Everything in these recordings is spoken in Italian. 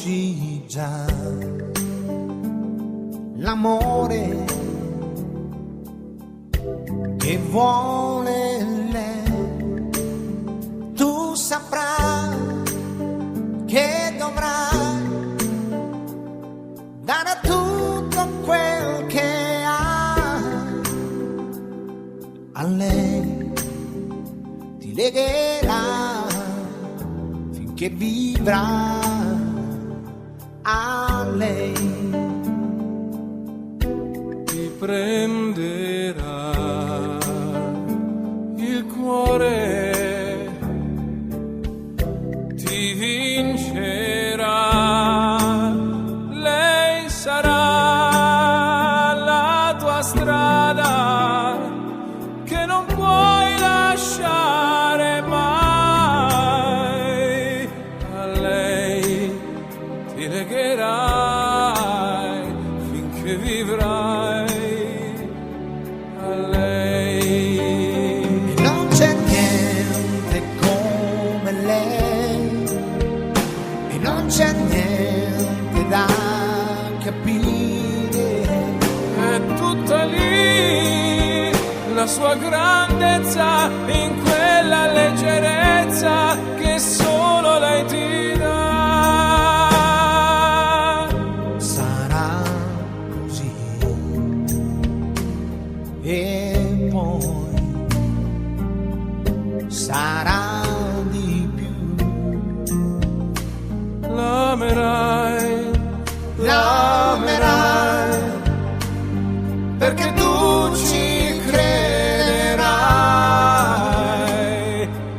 conosci già l'amore che vuole lei, tu saprai che dovrai dare tutto quel che hai a lei, ti legherà finché vivrà a lei, ti prenderà il cuore, ti vincerà, lei sarà la tua strada che non puoi lasciare mai, a lei ti legherai finché vivrai, a lei. E non c'è niente come lei, e non c'è niente da capire, È tutta lì la sua grandezza, in quella leggerezza che solo lei ti dà. sarà così e poi sarà di più, L'amerai, l'amerai perché tu ci crederai,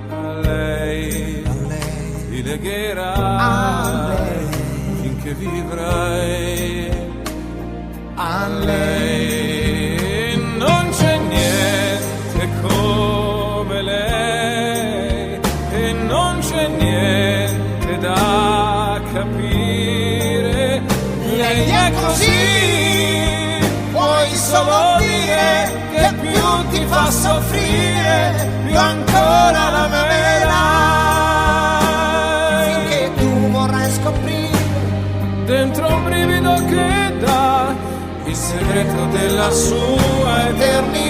a lei a lei, ti a legherai lei, finché vivrai, a lei. non c'è niente come lei e non c'è niente da capire, Lei è così, puoi solo dire che più ti fa soffrire, più ancora l'amerai, finché tu vorrai scoprire dentro un brivido che dà il segreto della sua eternità.